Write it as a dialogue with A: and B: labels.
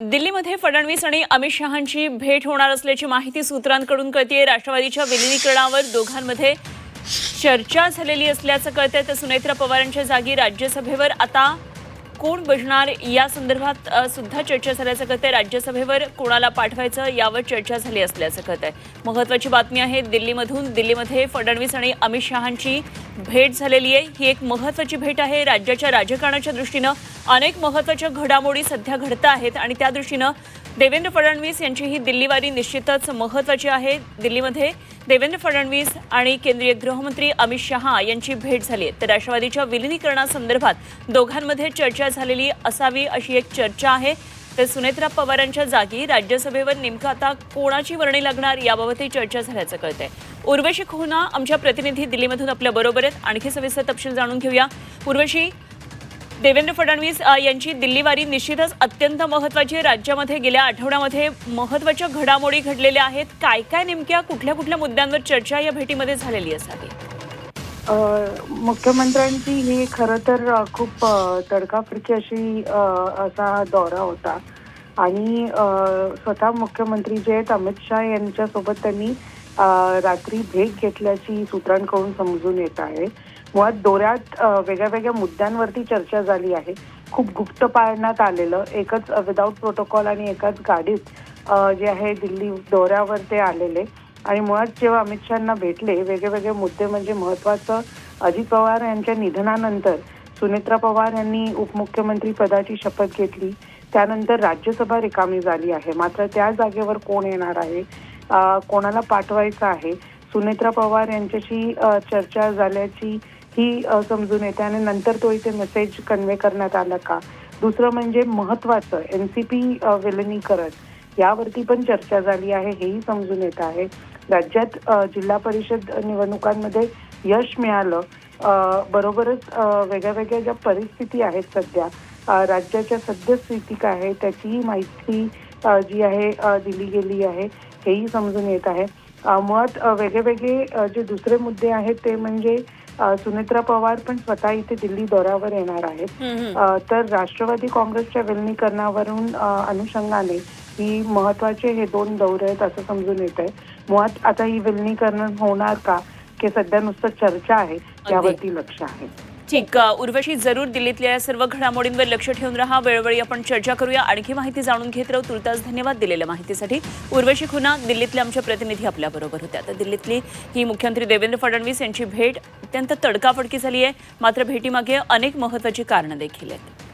A: दिल्लीमध्ये फडणवीस आणि अमित शहांची भेट होणार असल्याची माहिती सूत्रांकडून कळतेय। राष्ट्रवादीच्या विलीनीकरणावर दोघांमध्ये चर्चा झालेली असल्याचं कळतंय। तर सुनेत्रा पवारांच्या जागी राज्यसभेवर आता कोण बसणार या संदर्भात सुद्धा चर्चा झाल्याचं कळतंय। राज्यसभेवर कोणाला पाठवायचं यावर चर्चा झाली असल्याचं कळतंय। महत्त्वाची बातमी आहे दिल्लीमध्ये फडणवीस आणि अमित शहांची भेट झालेली आहे। ही एक महत्त्वाची भेट आहे। राज्याच्या राजकारणाच्या दृष्टीने अनेक महत्त्वाच्या घडामोडी सध्या घडत आहेत आणि त्या दृष्टीने देवेंद्र फडणवीस यांची ही दिल्लीवारी निश्चितच महत्त्वाची आहे। दिल्लीमध्ये देवेंद्र फडणवीस आणि केंद्रीय गृहमंत्री अमित शहा यांची भेट झाली आहे। तर राष्ट्रवादीच्या विलीनीकरणासंदर्भात दोघांमध्ये चर्चा झालेली असावी अशी एक चर्चा आहे। तर सुनेत्रा पवारांच्या जागी राज्यसभेवर नेमकं आता कोणाची वर्णी लागणार याबाबतही चर्चा झाल्याचं कळतंय। उर्वशी खोना आमच्या प्रतिनिधी दिल्लीमधून आपल्या बरोबर आहेत। आणखी सविस्तर तपशील जाणून घेऊया। उर्वशी, देवेंद्र फडणवीस यांची दिल्लीवारी निश्चितच अत्यंत महत्त्वाची। राज्यामध्ये गेल्या आठवड्यामध्ये महत्त्वाच्या घडामोडी घडलेल्या आहेत। काय काय नेमक्या कुठल्या मुद्द्यांवर चर्चा या भेटीमध्ये झालेली असावी?
B: मुख्यमंत्र्यांची ही खरं तर खूप तडकाफडकी अशी असा दौरा होता आणि स्वतः मुख्यमंत्री जे आहेत अमित शहा यांच्यासोबत त्यांनी रात्री भेट घेतल्याची सूत्रांकडून समजून येत आहे। मुळात दौऱ्यात वेगळ्या मुद्द्यांवरती चर्चा झाली आहे। खूप गुप्त पाळण्यात आलेलं एकच विदाऊट प्रोटोकॉल आणि एकाच गाडीत जे आहे दिल्ली दौऱ्यावर ते आलेले आणि मुळात जेव्हा अमित शहांना भेटले वेगळे मुद्दे म्हणजे महत्त्वाचं अजित पवार यांच्या निधनानंतर सुनेत्रा पवार यांनी उपमुख्यमंत्री पदाची शपथ घेतली। त्यानंतर राज्यसभा रिकामी झाली आहे। मात्र त्या जागेवर कोण येणार आहे, कोणाला पाठवायचं आहे, सुनेत्रा पवार यांच्याशी चर्चा झाल्याची ही समजून येते आणि नंतर तो इथे मेसेज कन्वे करण्यात आला का। दुसरं म्हणजे महत्त्वाचं एनसीपी विलिनीकरण यावरती पण चर्चा झाली आहे हेही समजून येत आहे। राज्यात जिल्हा परिषद निवडणुकांमध्ये यश मिळालं, बरोबरच वेगळ्या ज्या परिस्थिती आहेत सध्या राज्याच्या सद्यस्थिती काय आहे त्याचीही माहिती जी आहे दिली गेली आहे हेही समजून येत आहे। मुळात वेगळे जे दुसरे मुद्दे आहेत ते म्हणजे सुनेत्रा पवार पण स्वतः इथे दिल्ली दौऱ्यावर येणार आहेत। तर राष्ट्रवादी काँग्रेसच्या विलीनीकरणावरून अनुषंगाने ही महत्त्वाचे हे दोन दौरे आहेत असं समजून येत आहे। मुळात आता ही विलीनीकरण होणार का की सध्या नुसतं चर्चा आहे यावरती लक्ष आहे।
A: ठीक, उर्वशी, जरूर दिल्लीतल्या या सर्व घडामोडींवर लक्ष ठेवून राहा। वेळोवेळी आपण चर्चा करूया, आणखी माहिती जाणून घेत राहू। तुर्तास धन्यवाद दिलेल्या माहितीसाठी। उर्वशी खोना दिल्लीतल्या आमच्या प्रतिनिधी आपल्या बरोबर होत्या। तर दिल्लीतली ही मुख्यमंत्री देवेंद्र फडणवीस यांची भेट अत्यंत तडकाफडकी झाली आहे। मात्र भेटीमागे अनेक महत्त्वाची कारणं देखील आहेत।